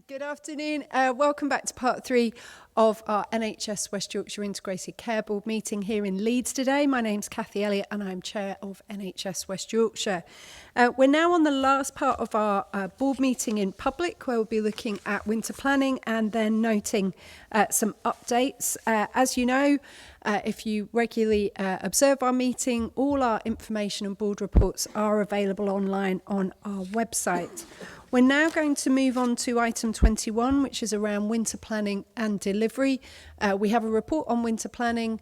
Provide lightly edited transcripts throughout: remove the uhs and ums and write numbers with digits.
Good afternoon. Welcome back to part 3 of our NHS West Yorkshire Integrated Care Board meeting here in Leeds today. My name's Cathy Elliott and I'm Chair of NHS West Yorkshire. We're now on the last part of our board meeting in public, where we'll be looking at winter planning and then noting some updates. As you know, if you regularly observe our meeting, all our information and board reports are available online on our website. We're now going to move on to item 21, which is around winter planning and delivery. We have a report on winter planning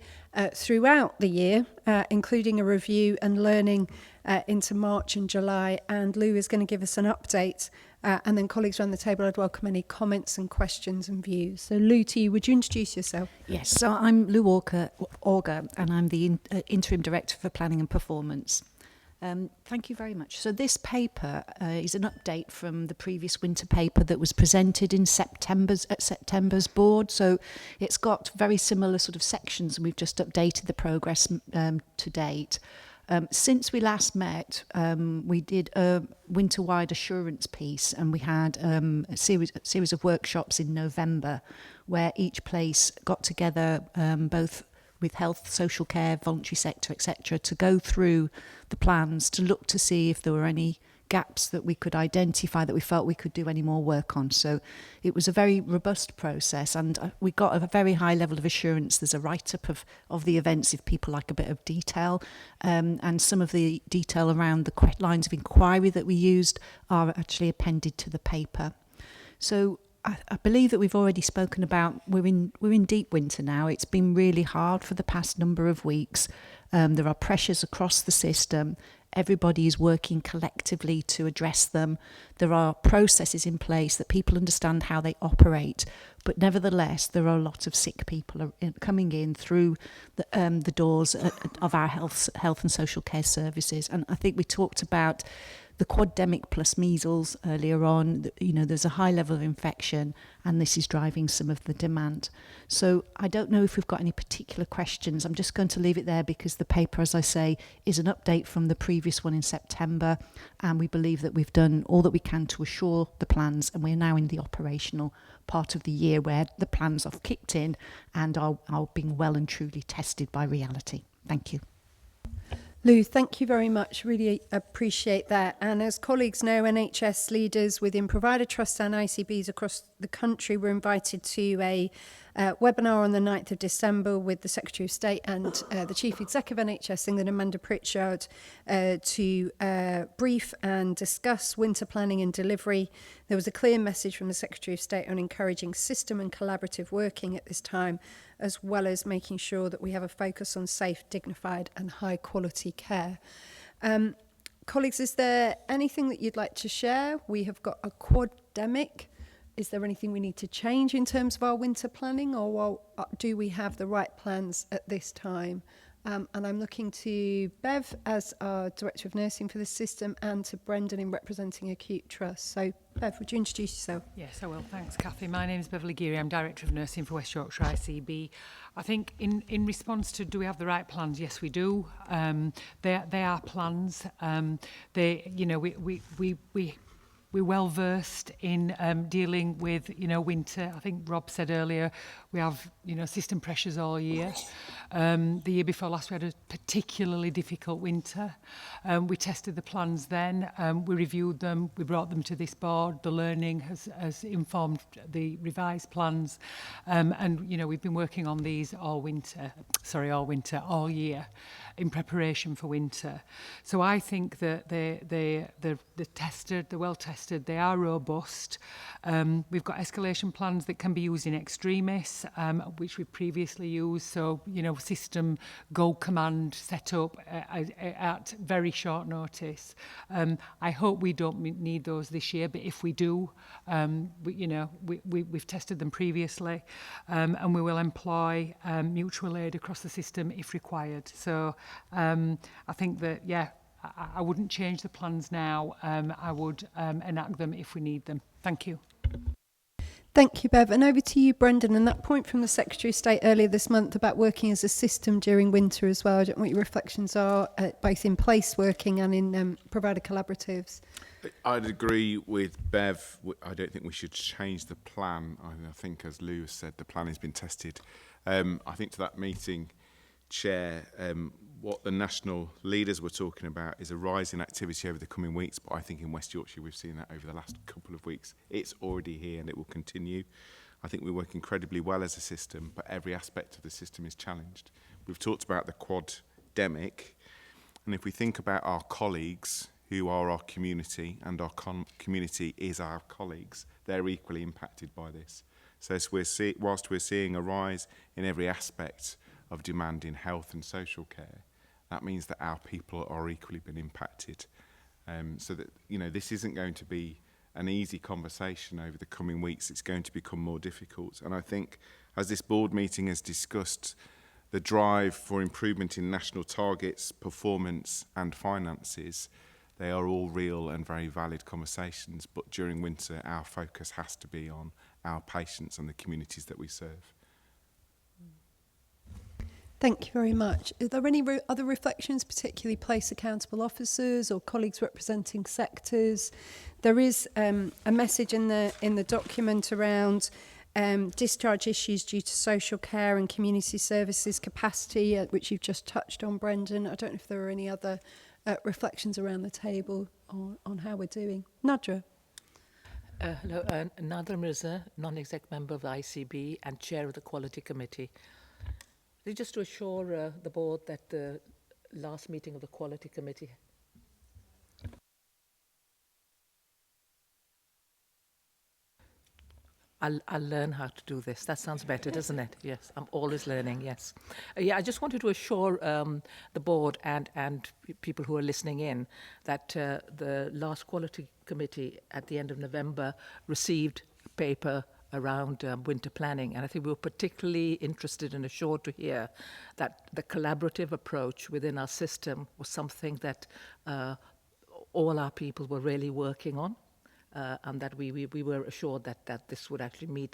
throughout the year, including a review and learning into March and July. And Lou is going to give us an update. And then colleagues around the table, I'd welcome any comments and questions and views. So Lou, to you, would you introduce yourself? Yes, so I'm Lou Auger, and I'm the Interim Director for Planning and Performance. Thank you very much. So this paper is an update from the previous winter paper that was presented in September's board. So it's got very similar sort of sections, and we've just updated the progress to date. Since we last met, we did a winter-wide assurance piece, and we had a series of workshops in November where each place got together both with health, social care, voluntary sector, etc., to go through the plans to look to see if there were any gaps that we could identify that we felt we could do any more work on. So it was a very robust process, and we got a very high level of assurance. There's a write-up of the events if people like a bit of detail, and some of the detail around the lines of inquiry that we used are actually appended to the paper. So I believe that we've already spoken about we're in deep winter now. It's been really hard for the past number of weeks. There are pressures across the system. Everybody is working collectively to address them. There are processes in place that people understand how they operate, but nevertheless there are a lot of sick people coming in through the doors of our health and social care services. And I think we talked about the quademic plus measles earlier on. You know, there's a high level of infection, and this is driving some of the demand. So I don't know if we've got any particular questions. I'm just going to leave it there because the paper, as I say, is an update from the previous one in September, and we believe that we've done all that we can to assure the plans, and we're now in the operational part of the year where the plans have kicked in and are being well and truly tested by reality. Thank you. Lou, thank you very much. Really appreciate that. And as colleagues know, NHS leaders within provider trusts and ICBs across the country were invited to a webinar on the 9th of December with the Secretary of State and the Chief Executive of NHS, England, Amanda Pritchard, to brief and discuss winter planning and delivery. There was a clear message from the Secretary of State on encouraging system and collaborative working at this time, as well as making sure that we have a focus on safe, dignified and high quality care. Colleagues, is there anything that you'd like to share? We have got a quademic. Is there anything we need to change in terms of our winter planning, or do we have the right plans at this time? And I'm looking to Bev as our Director of Nursing for the system, and to Brendan in representing Acute Trust. So Bev, would you introduce yourself? Yes, I will. Thanks, Cathy. My name is Beverly Geary. I'm Director of Nursing for West Yorkshire ICB. I think in response to do we have the right plans? Yes, we do. They are plans. We're well versed in dealing with, winter. I think Rob said earlier, we have, system pressures all year. The year before last, we had a particularly difficult winter. We tested the plans then. We reviewed them. We brought them to this board. The learning has informed the revised plans. And we've been working on these all year in preparation for winter. So I think that they're tested, they're well tested, they are robust. We've got escalation plans that can be used in extremis, which we've previously used. So, system go command set up at very short notice. I hope we don't need those this year, but if we do, we've tested them previously, and we will employ mutual aid across the system if required. So I think that, I wouldn't change the plans now. I would enact them if we need them. Thank you. Thank you, Bev. And over to you, Brendan. And that point from the Secretary of State earlier this month about working as a system during winter as well. I don't know what your reflections are, both in place working and in provider collaboratives. I'd agree with Bev. I don't think we should change the plan. I think, as Lou said, the plan has been tested. I think to that meeting, Chair, what the national leaders were talking about is a rise in activity over the coming weeks, but I think in West Yorkshire we've seen that over the last couple of weeks. It's already here and it will continue. I think we work incredibly well as a system, but every aspect of the system is challenged. We've talked about the quad-demic, and if we think about our colleagues who are our community, and our community is our colleagues, they're equally impacted by this. So as whilst we're seeing a rise in every aspect of demand in health and social care, that means that our people are equally been impacted. So that, you know, this isn't going to be an easy conversation over the coming weeks. It's going to become more difficult. And I think, as this board meeting has discussed, the drive for improvement in national targets, performance and finances, they are all real and very valid conversations. But during winter, our focus has to be on our patients and the communities that we serve. Thank you very much. Are there any other reflections, particularly place accountable officers or colleagues representing sectors? There is a message in the document around discharge issues due to social care and community services capacity, which you've just touched on, Brendan. I don't know if there are any other reflections around the table on how we're doing. Nadra. Hello, Nadra Mirza, non-exec member of the ICB and chair of the Quality Committee. Just to assure the board that the last meeting of the Quality Committee I'll learn how to do this. That sounds better, doesn't it? Yes, I'm always learning, yes. Yeah, I just wanted to assure the board and people who are listening in that the last Quality Committee at the end of November received a paper around winter planning, and I think we were particularly interested and assured to hear that the collaborative approach within our system was something that all our people were really working on, and that we were assured that this would actually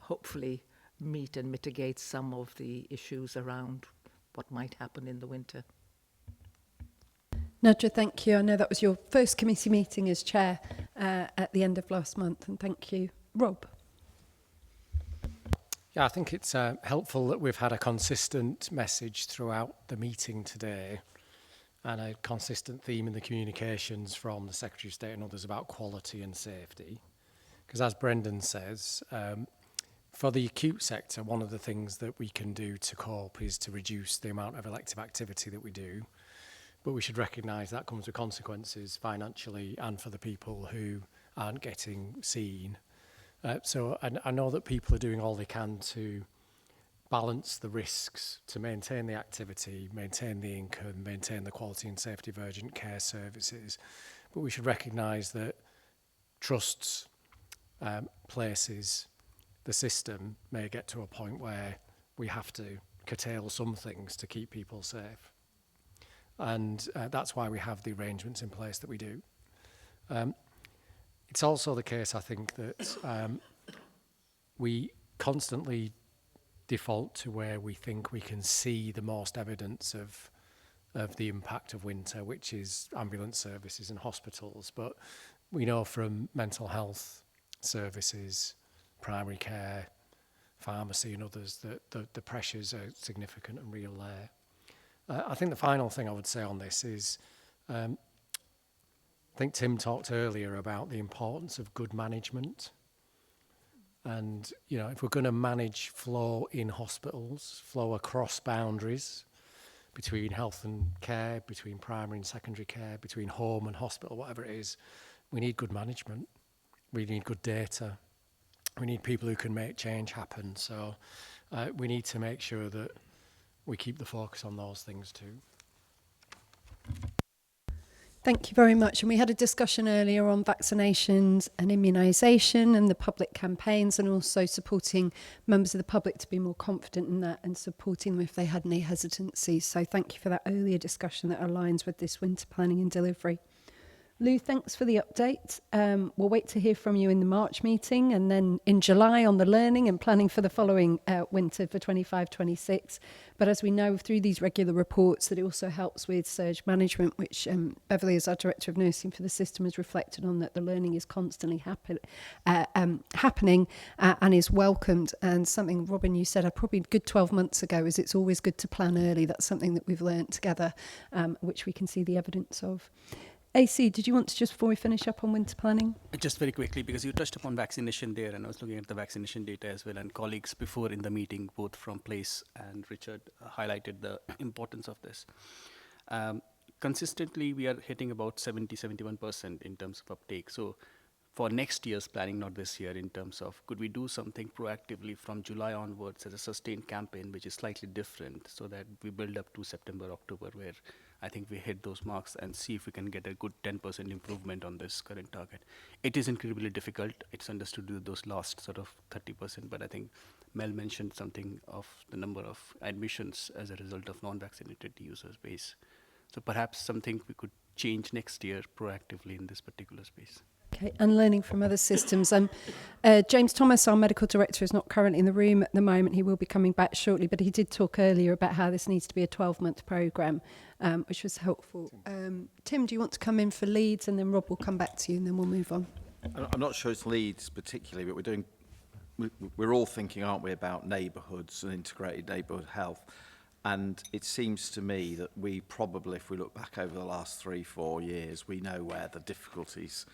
hopefully meet and mitigate some of the issues around what might happen in the winter. Nadra, thank you. I know that was your first committee meeting as chair at the end of last month, and thank you. Rob. Yeah, I think it's helpful that we've had a consistent message throughout the meeting today and a consistent theme in the communications from the Secretary of State and others about quality and safety. Because as Brendan says, for the acute sector, one of the things that we can do to cope is to reduce the amount of elective activity that we do. But we should recognise that comes with consequences financially and for the people who aren't getting seen. So I know that people are doing all they can to balance the risks to maintain the activity, maintain the income, maintain the quality and safety of urgent care services. But we should recognise that trusts, places, the system may get to a point where we have to curtail some things to keep people safe. And that's why we have the arrangements in place that we do. It's also the case, I think, that we constantly default to where we think we can see the most evidence of the impact of winter, which is ambulance services and hospitals. But we know from mental health services, primary care, pharmacy and others that the pressures are significant and real there. I think the final thing I would say on this is I think Tim talked earlier about the importance of good management. And, you know, if we're going to manage flow in hospitals, flow across boundaries between health and care, between primary and secondary care, between home and hospital, whatever it is, we need good management. We need good data. We need people who can make change happen. So we need to make sure that we keep the focus on those things too. Thank you very much. And we had a discussion earlier on vaccinations and immunisation and the public campaigns, and also supporting members of the public to be more confident in that and supporting them if they had any hesitancy. So thank you for that earlier discussion that aligns with this winter planning and delivery. Lou, thanks for the update. We'll wait to hear from you in the March meeting and then in July on the learning and planning for the following winter for 25-26. But as we know through these regular reports that it also helps with surge management, which Beverly, as our Director of Nursing for the system, has reflected on, that the learning is constantly happening and is welcomed. And something, Robin, you said probably a good 12 months ago is it's always good to plan early. That's something that we've learned together, which we can see the evidence of. AC, did you want to, just before we finish up on winter planning? Just very quickly, because you touched upon vaccination there, and I was looking at the vaccination data as well, and colleagues before in the meeting, both from Place and Richard, highlighted the importance of this. Consistently, we are hitting about 71% in terms of uptake. So for next year's planning, not this year, in terms of could we do something proactively from July onwards as a sustained campaign, which is slightly different, so that we build up to September, October, where I think we hit those marks and see if we can get a good 10% improvement on this current target. It is incredibly difficult. It's understood to do those last sort of 30%, but I think Mel mentioned something of the number of admissions as a result of non-vaccinated users base. So perhaps something we could change next year proactively in this particular space. Okay, and learning from other systems. James Thomas, our medical director, is not currently in the room at the moment. He will be coming back shortly, but he did talk earlier about how this needs to be a 12-month programme, which was helpful. Tim, do you want to come in for Leeds, and then Rob will come back to you, and then we'll move on. I'm not sure it's Leeds particularly, but we're all thinking, aren't we, about neighbourhoods and integrated neighbourhood health. And it seems to me that we probably, if we look back over the last 3-4 years, we know where the difficulties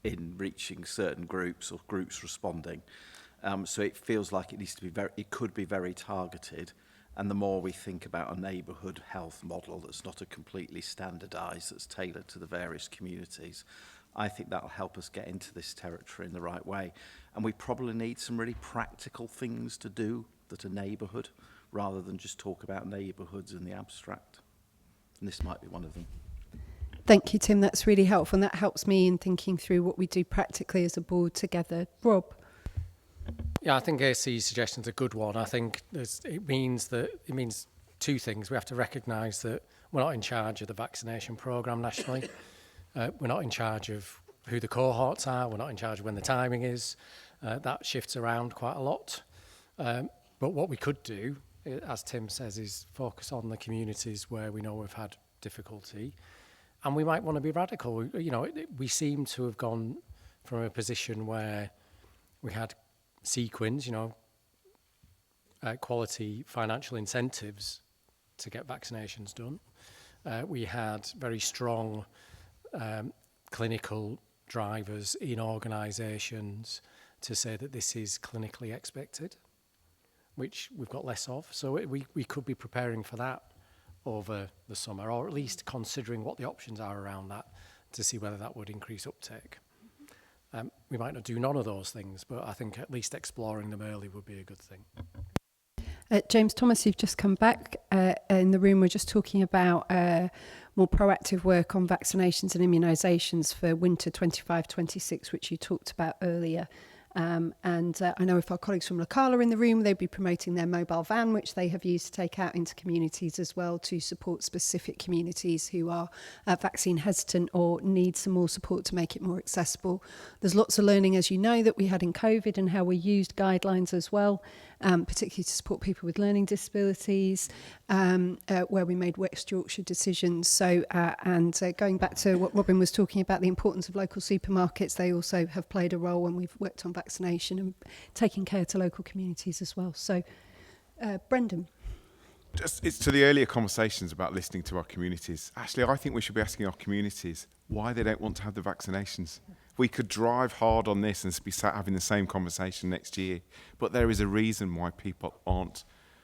in reaching certain groups or groups responding. So it feels like it needs to be it could be very targeted. And the more we think about a neighbourhood health model that's not a completely standardised, that's tailored to the various communities, I think that'll help us get into this territory in the right way. And we probably need some really practical things to do that are neighbourhood, rather than just talk about neighbourhoods in the abstract. And this might be one of them. Thank you, Tim. That's really helpful, and that helps me in thinking through what we do practically as a board together. Rob? Yeah, I think AC's suggestion's a good one. I think it means two things. We have to recognise that we're not in charge of the vaccination programme nationally. We're not in charge of who the cohorts are. We're not in charge of when the timing is. That shifts around quite a lot. But what we could do, as Tim says, is focus on the communities where we know we've had difficulty. And we might want to be radical. You know, we seem to have gone from a position where we had sequins, quality financial incentives to get vaccinations done. We had very strong clinical drivers in organisations to say that this is clinically expected, which we've got less of. So we could be preparing for that over the summer, or at least considering what the options are around that to see whether that would increase uptake. We might not do none of those things, but I think at least exploring them early would be a good thing. James Thomas, you've just come back in the room. We're just talking about more proactive work on vaccinations and immunisations for winter 25-26, which you talked about earlier. And I know if our colleagues from Lacala are in the room, they'd be promoting their mobile van, which they have used to take out into communities as well to support specific communities who are vaccine hesitant or need some more support to make it more accessible. There's lots of learning, as you know, that we had in COVID and how we used guidelines as well, particularly to support people with learning disabilities, where we made West Yorkshire decisions. So, going back to what Robin was talking about, the importance of local supermarkets, they also have played a role when we've worked on vaccination and taking care to local communities as well. So, Brendan. It's to the earlier conversations about listening to our communities. Actually, I think we should be asking our communities why they don't want to have the vaccinations. We could drive hard on this and be sat having the same conversation next year, but there is a reason why people aren't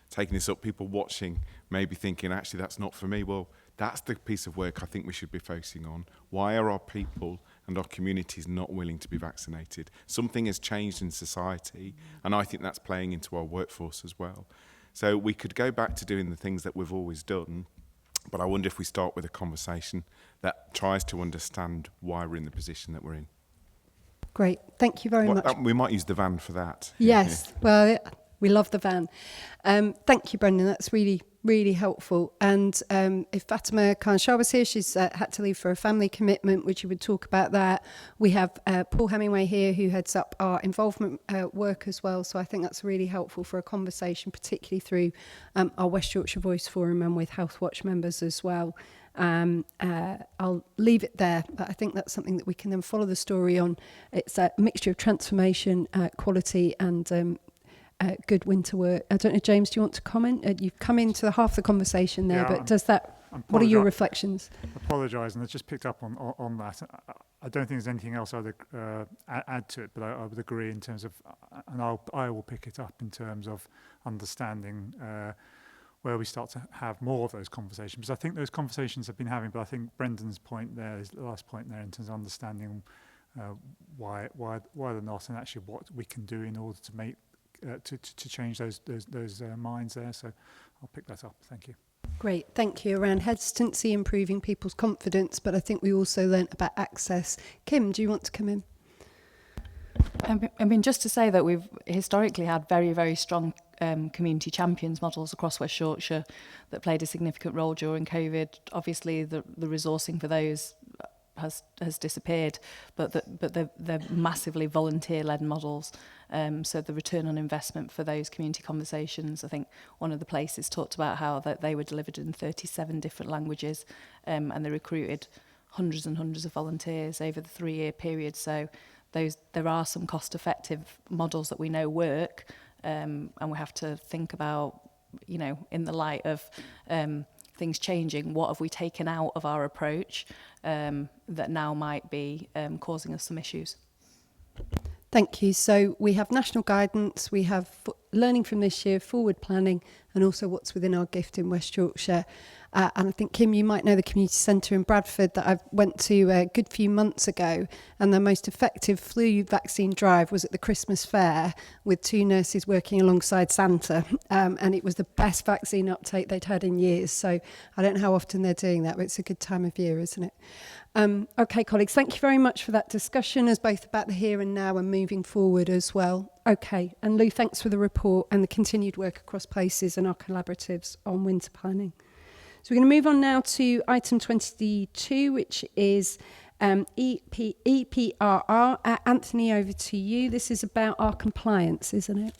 taking this up. People watching maybe thinking, actually, that's not for me. Well, that's the piece of work I think we should be focusing on. Why are our people and our communities not willing to be vaccinated? Something has changed in society, and I think that's playing into our workforce as well. So we could go back to doing the things that we've always done, but I wonder if we start with a conversation that tries to understand why we're in the position that we're in. Great, thank you very much. We might use the van for that. Yes, well, We love the van. Thank you, Brendan. That's really, really helpful. And if Fatima Khan Shah was here, she's had to leave for a family commitment, which you would talk about that. We have Paul Hemingway here, who heads up our involvement work as well. So I think that's really helpful for a conversation, particularly through our West Yorkshire Voice Forum and with Health Watch members as well. I'll leave it there, but I think that's something that we can then follow the story on. It's a mixture of transformation, quality and good winter work. I don't know, James, do you want to comment? You've come into half the conversation there, but does that, what are your reflections? Apologise, and I just picked up on that. I don't think there's anything else I'd add to it, but I would agree in terms of, and I will pick it up in terms of understanding where we start to have more of those conversations. Because I think those conversations have been having, but I think Brendan's point there is the last point there in terms of understanding why they're not, and actually what we can do in order to make to change those minds there. So I'll pick that up. Thank you. Great, thank you. Around hesitancy, improving people's confidence, but I think we also learnt about access. Kim, do you want to come in? I mean, just to say that we've historically had very, very strong community champions models across West Yorkshire that played a significant role during COVID. Obviously, the resourcing for those has disappeared, but they're massively volunteer-led models. So the return on investment for those community conversations, I think one of the places talked about how that they were delivered in 37 different languages, and they recruited hundreds and hundreds of volunteers over the 3-year period. So there are some cost-effective models that we know work, and we have to think about, you know, in the light of things changing, what have we taken out of our approach that now might be causing us some issues? Thank you. So we have national guidance, we have learning from this year, forward planning, and also what's within our gift in West Yorkshire. And I think, Kim, you might know the community centre in Bradford that I went to a good few months ago, and the most effective flu vaccine drive was at the Christmas fair with 2 nurses working alongside Santa, and it was the best vaccine uptake they'd had in years. So I don't know how often they're doing that, but it's a good time of year, isn't it? Okay, colleagues, thank you very much for that discussion, as both about the here and now and moving forward as well. Okay, and Lou, thanks for the report and the continued work across places and our collaboratives on winter planning. So we're going to move on now to item 22, which is EPRR. Anthony, over to you. This is about our compliance, isn't it?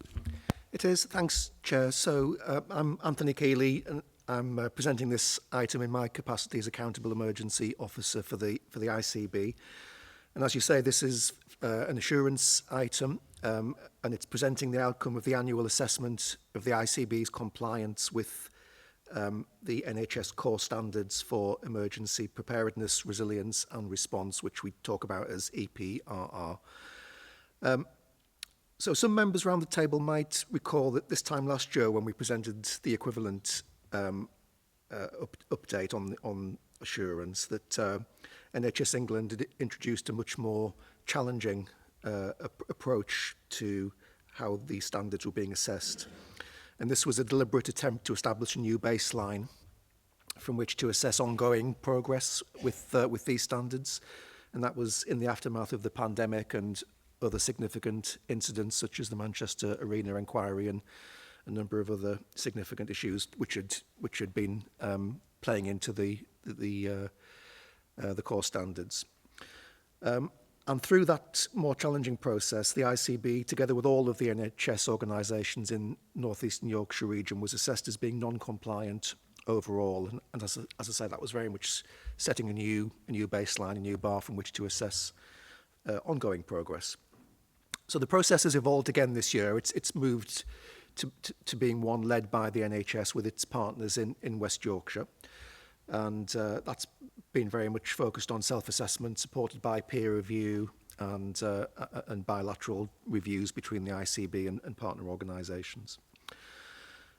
It is. Thanks, Chair. So I'm Anthony Keeley, and I'm presenting this item in my capacity as Accountable Emergency Officer for the ICB. And as you say, this is an assurance item, and it's presenting the outcome of the annual assessment of the ICB's compliance with the NHS core standards for emergency preparedness, resilience and response, which we talk about as EPRR. So some members around the table might recall that this time last year, when we presented the equivalent update on assurance, that NHS England had introduced a much more challenging approach to how these standards were being assessed. And this was a deliberate attempt to establish a new baseline from which to assess ongoing progress with these standards. And that was in the aftermath of the pandemic and other significant incidents such as the Manchester Arena inquiry and a number of other significant issues which had been playing into the core standards. And through that more challenging process, the ICB, together with all of the NHS organisations in North Eastern Yorkshire region, was assessed as being non-compliant overall. And as I say, that was very much setting a new baseline, a new bar from which to assess ongoing progress. So the process has evolved again this year. It's moved to being one led by the NHS with its partners in West Yorkshire. And that's been very much focused on self-assessment, supported by peer review and bilateral reviews between the ICB and partner organisations.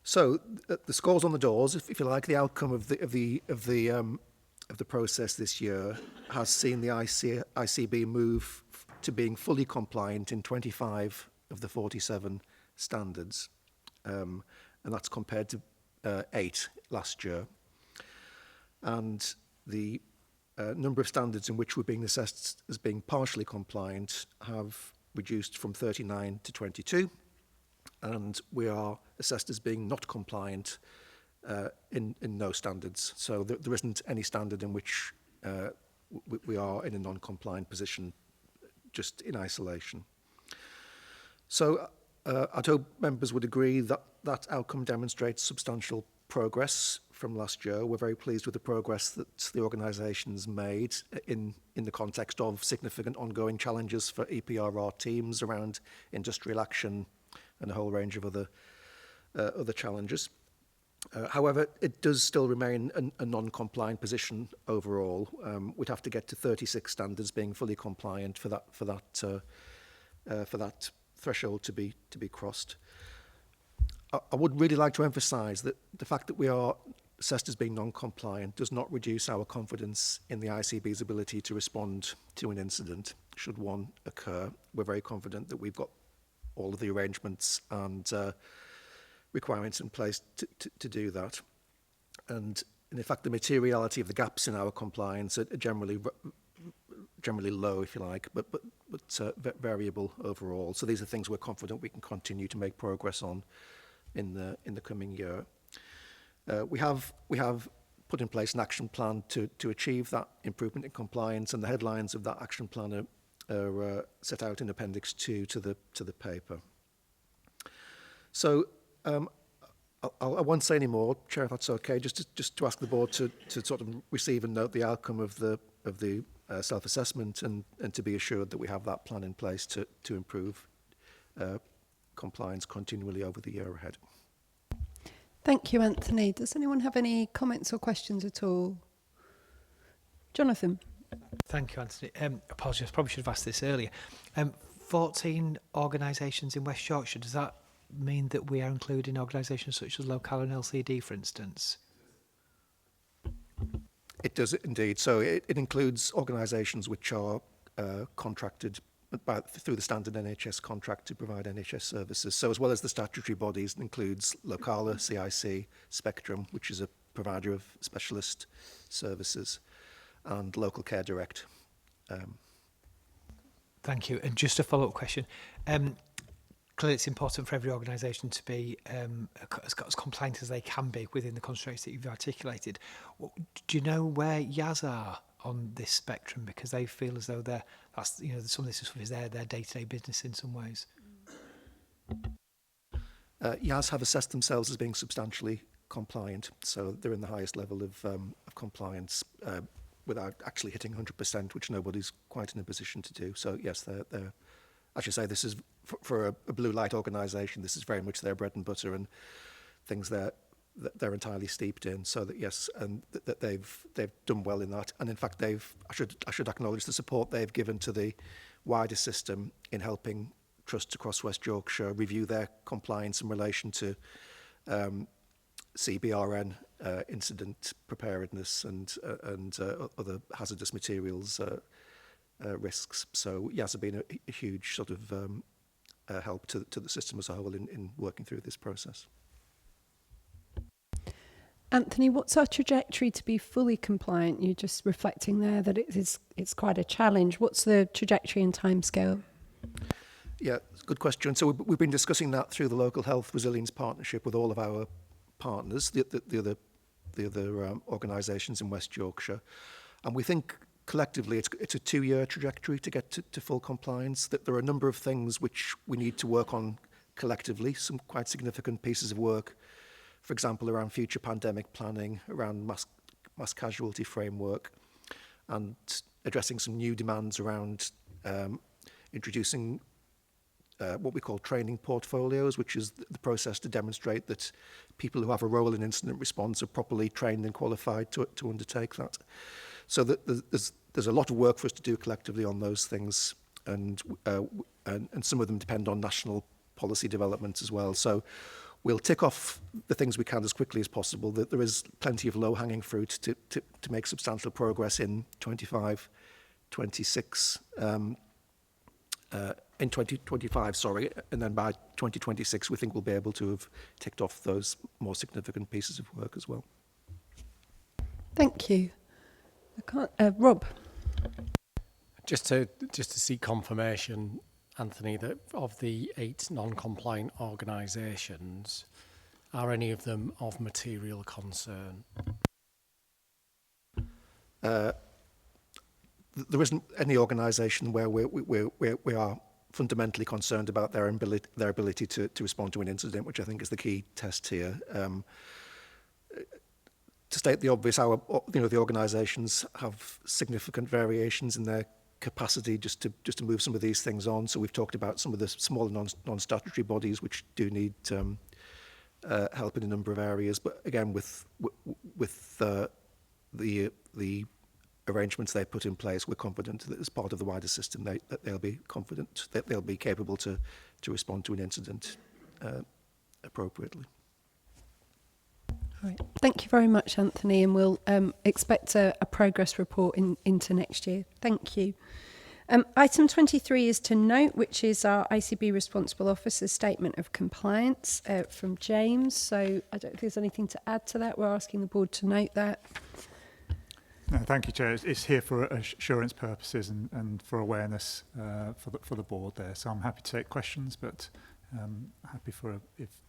So the scores on the doors, if you like, the outcome of the process this year has seen the ICB move to being fully compliant in 25 of the 47 standards, and that's compared to 8 last year. And the number of standards in which we're being assessed as being partially compliant have reduced from 39 to 22, and we are assessed as being not compliant in no standards. So there isn't any standard in which we are in a non-compliant position, just in isolation. So I'd hope members would agree that that outcome demonstrates substantial progress from last year. We're very pleased with the progress that the organisation's made in the context of significant ongoing challenges for EPRR teams around industrial action and a whole range of other challenges. However, it does still remain a non-compliant position overall. We'd have to get to 36 standards being fully compliant for that threshold to be crossed. I would really like to emphasise that the fact that we are assessed as being non-compliant does not reduce our confidence in the ICB's ability to respond to an incident should one occur. We're very confident that we've got all of the arrangements and requirements in place to do that. And in fact, the materiality of the gaps in our compliance are generally low, if you like, but variable overall. So these are things we're confident we can continue to make progress on in the coming year. We have put in place an action plan to achieve that improvement in compliance, and the headlines of that action plan are set out in Appendix 2 to the paper. So I won't say any more, Chair, if that's okay, just to ask the board to sort of receive and note the outcome of the self-assessment and to be assured that we have that plan in place to improve compliance continually over the year ahead. Thank you, Anthony. Does anyone have any comments or questions at all? Jonathan. Thank you, Anthony. Apologies, probably should have asked this earlier. 14 organisations in West Yorkshire, does that mean that we are including organisations such as Local and LCD, for instance? It does indeed. So it includes organisations which are contracted through the standard NHS contract to provide NHS services. So as well as the statutory bodies, it includes Locala, CIC, Spectrum, which is a provider of specialist services, and Local Care Direct. Thank you. And just a follow-up question. Clearly it's important for every organisation to be as compliant as they can be within the constraints that you've articulated. Do you know where YAS are on this spectrum? Because they feel as though some of this stuff is their day-to-day business in some ways. YAS have assessed themselves as being substantially compliant, so they're in the highest level of compliance without actually hitting 100%, which nobody's quite in a position to do. So yes, they're I should say this is for a blue light organisation. This is very much their bread and butter and things they're entirely steeped in. So that yes, and that they've done well in that. And in fact, I should acknowledge the support they've given to the wider system in helping trusts across West Yorkshire review their compliance in relation to CBRN, incident preparedness, and other hazardous materials risks. So YAS have been a huge sort of help to the system as a whole in working through this process. Anthony, what's our trajectory to be fully compliant? You're just reflecting there that it's quite a challenge. What's the trajectory and timescale? Yeah, good question. So we've been discussing that through the Local Health Resilience Partnership with all of our partners, the other organisations in West Yorkshire, and we think collectively it's a 2-year trajectory to get to full compliance. That there are a number of things which we need to work on collectively, some quite significant pieces of work, for example, around future pandemic planning, around mass casualty framework, and addressing some new demands around introducing what we call training portfolios, which is the process to demonstrate that people who have a role in incident response are properly trained and qualified to undertake that. So that there's a lot of work for us to do collectively on those things, and some of them depend on national policy development as well. So we'll tick off the things we can as quickly as possible. That there is plenty of low-hanging fruit to make substantial progress in 25, 26. In 2025, sorry, and then by 2026 we think we'll be able to have ticked off those more significant pieces of work as well. Thank you. Rob. Just to seek confirmation, Anthony, that of the 8 non-compliant organisations, are any of them of material concern? There isn't any organisation where we are fundamentally concerned about their ability to respond to an incident, which I think is the key test here. To state the obvious, the organisations have significant variations in their capacity just to move some of these things on. So we've talked about some of the smaller non-statutory bodies which do need help in a number of areas. But again, with the arrangements they put in place, we're confident that as part of the wider system, that they'll be confident that they'll be capable to respond to an incident appropriately. All right. Thank you very much, Anthony, and we'll expect a progress report into next year. Thank you. Item 23 is to note, which is our ICB Responsible Officer's Statement of Compliance from James. So I don't think there's anything to add to that. We're asking the board to note that. No, thank you, Chair. It's here for assurance purposes and for awareness for the board there. So I'm happy to take questions, but happy for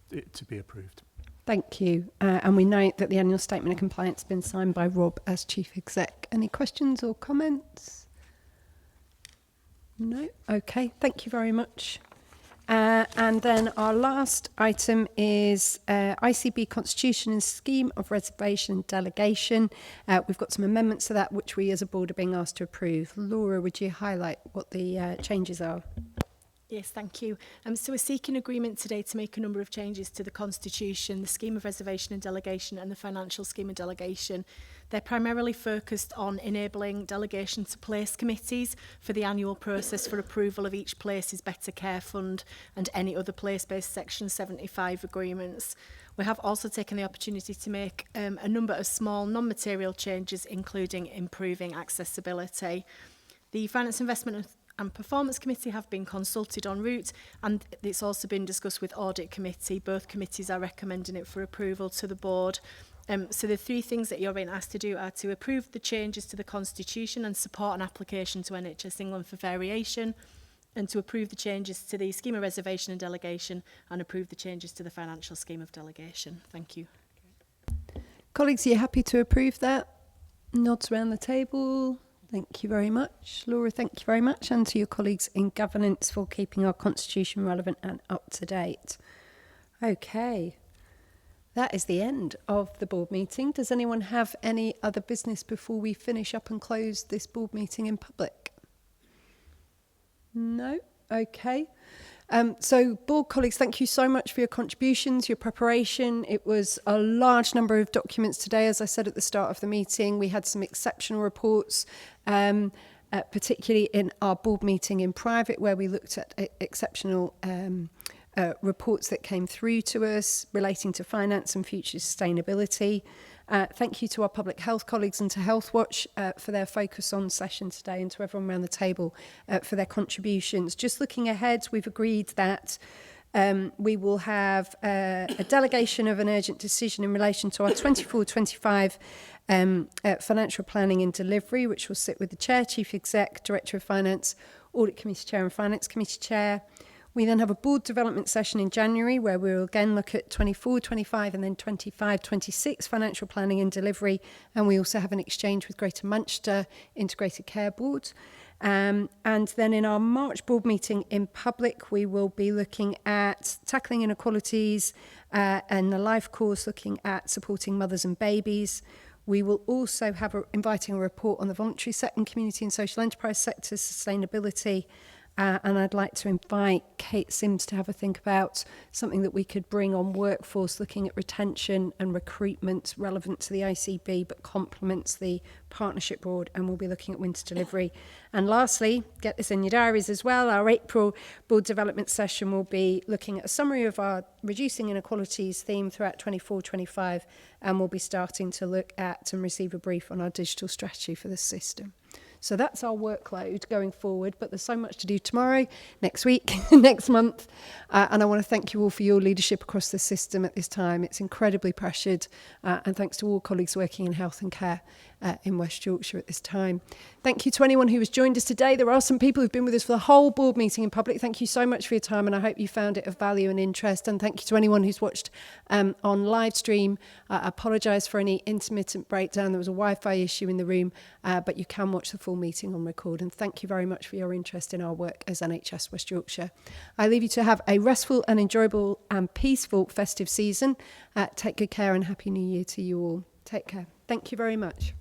it to be approved. Thank you. And we note that the annual statement of compliance has been signed by Rob as Chief Exec. Any questions or comments? No? Okay. Thank you very much. And then our last item is ICB Constitution and Scheme of Reservation and Delegation. We've got some amendments to that, which we as a board are being asked to approve. Laura, would you highlight what the changes are? Yes, thank you. So we're seeking agreement today to make a number of changes to the Constitution, the Scheme of Reservation and Delegation and the Financial Scheme of Delegation. They're primarily focused on enabling delegation to place committees for the annual process for approval of each place's Better Care Fund and any other place-based Section 75 agreements. We have also taken the opportunity to make a number of small non-material changes, including improving accessibility. The Finance Investment and Performance Committee have been consulted en route, and it's also been discussed with Audit Committee. Both committees are recommending it for approval to the board. So the 3 things that you're being asked to do are to approve the changes to the Constitution and support an application to NHS England for variation, and to approve the changes to the Scheme of Reservation and Delegation and approve the changes to the Financial Scheme of Delegation. Thank you. Colleagues, are you happy to approve that? Nods around the table. Thank you very much. Laura, thank you very much. And to your colleagues in governance for keeping our constitution relevant and up to date. Okay. That is the end of the board meeting. Does anyone have any other business before we finish up and close this board meeting in public? No? Okay. So board colleagues, thank you so much for your contributions, your preparation. It was a large number of documents today. As I said at the start of the meeting, we had some exceptional reports, particularly in our board meeting in private, where we looked at exceptional reports that came through to us relating to finance and future sustainability. Thank you to our public health colleagues and to Health Watch for their focus on session today, and to everyone around the table for their contributions. Just looking ahead, we've agreed that we will have a delegation of an urgent decision in relation to our 24-25 financial planning and delivery, which will sit with the Chair, Chief Exec, Director of Finance, Audit Committee Chair and Finance Committee Chair. We then have a board development session in January where we'll again look at 24, 25 and then 25, 26 financial planning and delivery. And we also have an exchange with Greater Manchester Integrated Care Board. And then in our March board meeting in public, we will be looking at tackling inequalities and the life course looking at supporting mothers and babies. We will also have inviting a report on the voluntary sector and community and social enterprise sector sustainability. And I'd like to invite Kate Sims to have a think about something that we could bring on workforce, looking at retention and recruitment relevant to the ICB, but complements the partnership board, and we'll be looking at winter delivery. And lastly, get this in your diaries as well, our April board development session will be looking at a summary of our reducing inequalities theme throughout 24-25, and we'll be starting to look at and receive a brief on our digital strategy for the system. So that's our workload going forward, but there's so much to do tomorrow, next week, next month. And I want to thank you all for your leadership across the system at this time. It's incredibly pressured. And thanks to all colleagues working in health and care in West Yorkshire at this time. Thank you to anyone who has joined us today. There are some people who've been with us for the whole board meeting in public. Thank you so much for your time, and I hope you found it of value and interest. And thank you to anyone who's watched on Livestream. I apologise for any intermittent breakdown. There was a Wi-Fi issue in the room, but you can watch the full meeting on record. And thank you very much for your interest in our work as NHS West Yorkshire. I leave you to have a restful and enjoyable and peaceful festive season. Take good care and Happy New Year to you all. Take care. Thank you very much.